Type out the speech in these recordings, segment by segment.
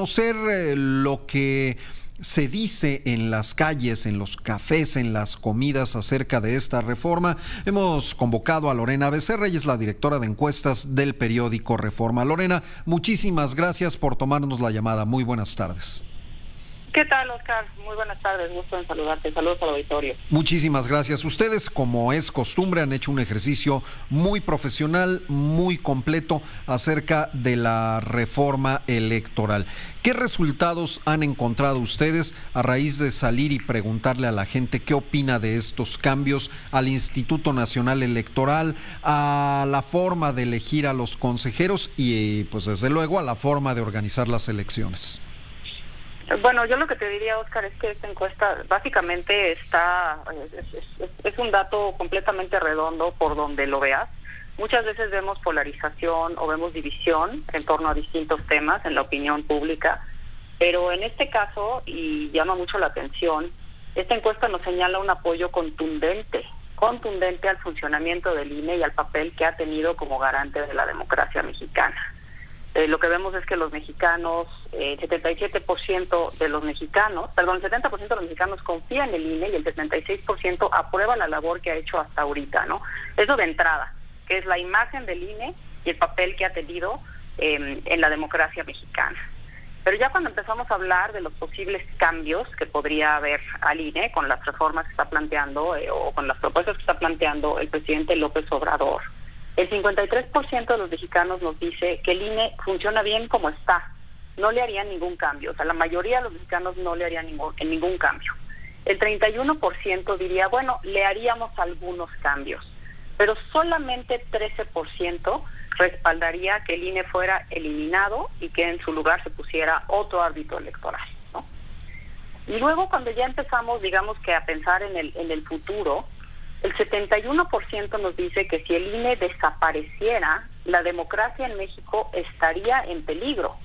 conocer lo que se dice en las calles, en los cafés, en las comidas acerca de esta reforma. Hemos convocado a Lorena Becerra, ella es la directora de encuestas del periódico Reforma. Lorena, muchísimas gracias por tomarnos la llamada. Muy buenas tardes. ¿Qué tal, Oscar? Muy buenas tardes, gusto en saludarte. Saludos al auditorio. Muchísimas gracias. Ustedes, como es costumbre, han hecho un ejercicio muy profesional, muy completo acerca de la reforma electoral. ¿Qué resultados han encontrado ustedes a raíz de salir y preguntarle a la gente qué opina de estos cambios al Instituto Nacional Electoral, a la forma de elegir a los consejeros y, pues desde luego, a la forma de organizar las elecciones? Bueno, yo lo que te diría, Oscar, es que esta encuesta básicamente es un dato completamente redondo por donde lo veas. Muchas veces vemos polarización o vemos división en torno a distintos temas en la opinión pública, pero en este caso, y llama mucho la atención, esta encuesta nos señala un apoyo contundente al funcionamiento del INE y al papel que ha tenido como garante de la democracia mexicana. Lo que vemos es que los mexicanos, el 70% de los mexicanos confían en el INE y el 76% aprueba la labor que ha hecho hasta ahorita, ¿no? Eso de entrada, que es la imagen del INE y el papel que ha tenido en la democracia mexicana. Pero ya cuando empezamos a hablar de los posibles cambios que podría haber al INE con las reformas que está planteando o con las propuestas que está planteando el presidente López Obrador, el 53% de los mexicanos nos dice que el INE funciona bien como está, no le harían ningún cambio. O sea, la mayoría de los mexicanos no le harían ningún cambio. El 31% diría, bueno, le haríamos algunos cambios, pero solamente 13% respaldaría que el INE fuera eliminado y que en su lugar se pusiera otro árbitro electoral, ¿no? Y luego cuando ya empezamos, digamos que a pensar en el futuro, el 71% nos dice que si el INE desapareciera, la democracia en México estaría en peligro.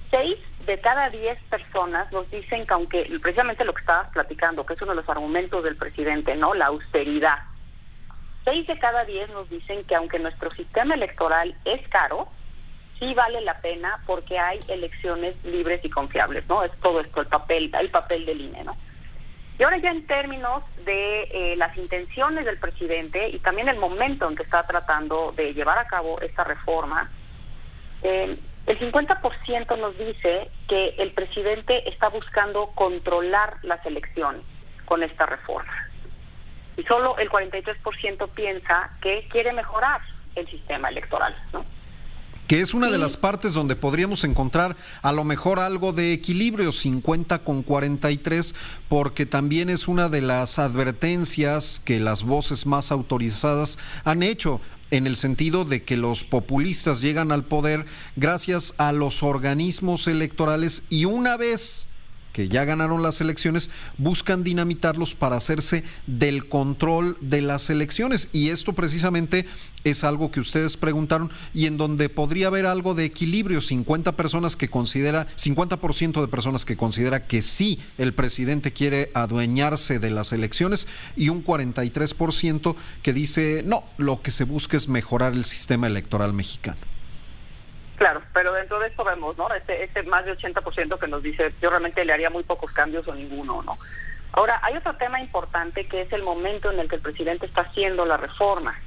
6 de cada 10 personas nos dicen que aunque, precisamente lo que estabas platicando, que es uno de los argumentos del presidente, ¿no? La austeridad. 6 de cada 10 nos dicen que aunque nuestro sistema electoral es caro, sí vale la pena porque hay elecciones libres y confiables, ¿no? Es todo esto, el papel del INE, ¿no? Y ahora ya en términos de las intenciones del presidente y también el momento en que está tratando de llevar a cabo esta reforma, el 50% nos dice que el presidente está buscando controlar las elecciones con esta reforma. Y solo el 43% piensa que quiere mejorar el sistema electoral, ¿no? Que es una de las partes donde podríamos encontrar a lo mejor algo de equilibrio, 50 con 43, porque también es una de las advertencias que las voces más autorizadas han hecho, en el sentido de que los populistas llegan al poder gracias a los organismos electorales y una vez que ya ganaron las elecciones, buscan dinamitarlos para hacerse del control de las elecciones. Y esto precisamente es algo que ustedes preguntaron y en donde podría haber algo de equilibrio, 50% de personas que considera que sí, el presidente quiere adueñarse de las elecciones y un 43% que dice, no, lo que se busca es mejorar el sistema electoral mexicano. Claro, pero dentro de esto vemos, ¿no? Este más de 80% que nos dice, yo realmente le haría muy pocos cambios o ninguno, ¿no? Ahora, hay otro tema importante que es el momento en el que el presidente está haciendo la reforma,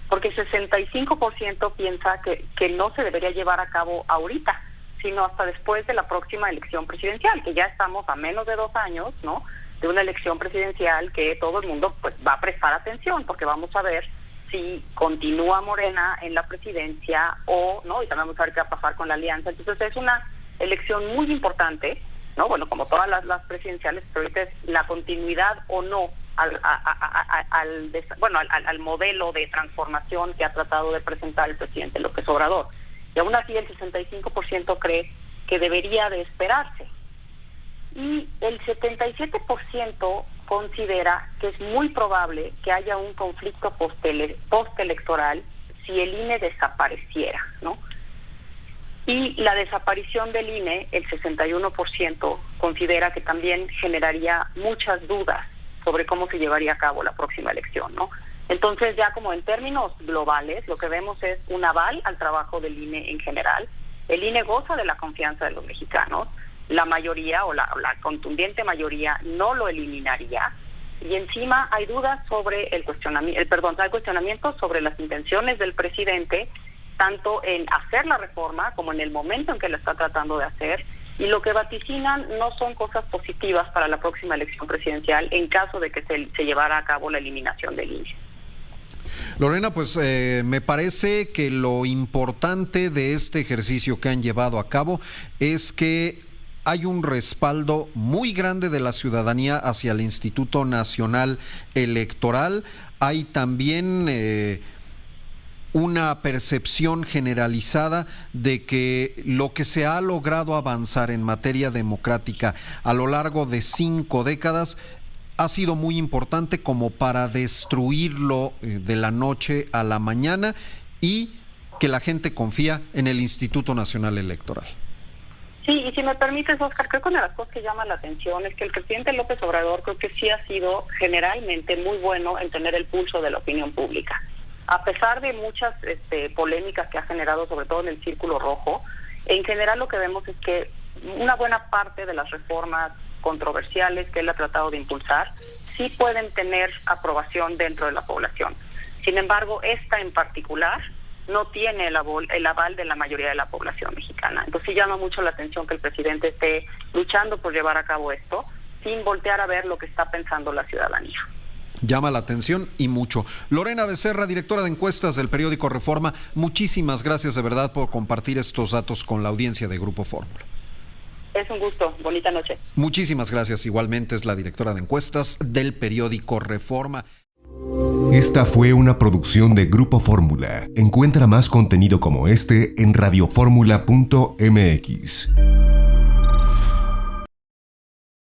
porque 65% piensa que no se debería llevar a cabo ahorita, sino hasta después de la próxima elección presidencial, que ya estamos a menos de 2 años, ¿no? De una elección presidencial que todo el mundo pues va a prestar atención, porque vamos a ver si continúa Morena en la presidencia o no, y también vamos a ver qué va a pasar con la alianza. Entonces es una elección muy importante, ¿no? Bueno, como todas las presidenciales, pero ahorita es la continuidad o no al modelo de transformación que ha tratado de presentar el presidente López Obrador. Y aún así el 65% cree que debería de esperarse. Y el 77% considera que es muy probable que haya un conflicto postelectoral si el INE desapareciera, ¿no? Y la desaparición del INE, el 61% considera que también generaría muchas dudas sobre cómo se llevaría a cabo la próxima elección, ¿no? Entonces, ya como en términos globales, lo que vemos es un aval al trabajo del INE en general, El INE goza de la confianza de los mexicanos. La mayoría o la contundente mayoría no lo eliminaría. Y encima hay dudas sobre hay cuestionamientos sobre las intenciones del presidente, tanto en hacer la reforma como en el momento en que la está tratando de hacer, y lo que vaticinan no son cosas positivas para la próxima elección presidencial en caso de que se llevara a cabo la eliminación del INE. Lorena, pues me parece que lo importante de este ejercicio que han llevado a cabo es que hay un respaldo muy grande de la ciudadanía hacia el Instituto Nacional Electoral. Hay también una percepción generalizada de que lo que se ha logrado avanzar en materia democrática a lo largo de 5 décadas ha sido muy importante como para destruirlo de la noche a la mañana, y que la gente confía en el Instituto Nacional Electoral. Sí, y si me permites, Oscar, creo que una de las cosas que llama la atención es que el presidente López Obrador creo que sí ha sido generalmente muy bueno en tener el pulso de la opinión pública. A pesar de muchas polémicas que ha generado, sobre todo en el Círculo Rojo, en general lo que vemos es que una buena parte de las reformas controversiales que él ha tratado de impulsar sí pueden tener aprobación dentro de la población. Sin embargo, esta en particular no tiene el aval de la mayoría de la población mexicana. Entonces sí llama mucho la atención que el presidente esté luchando por llevar a cabo esto sin voltear a ver lo que está pensando la ciudadanía. Llama la atención y mucho. Lorena Becerra, directora de encuestas del periódico Reforma, muchísimas gracias de verdad por compartir estos datos con la audiencia de Grupo Fórmula. Es un gusto, bonita noche. Muchísimas gracias, igualmente es la directora de encuestas del periódico Reforma. Esta fue una producción de Grupo Fórmula. Encuentra más contenido como este en radioformula.mx.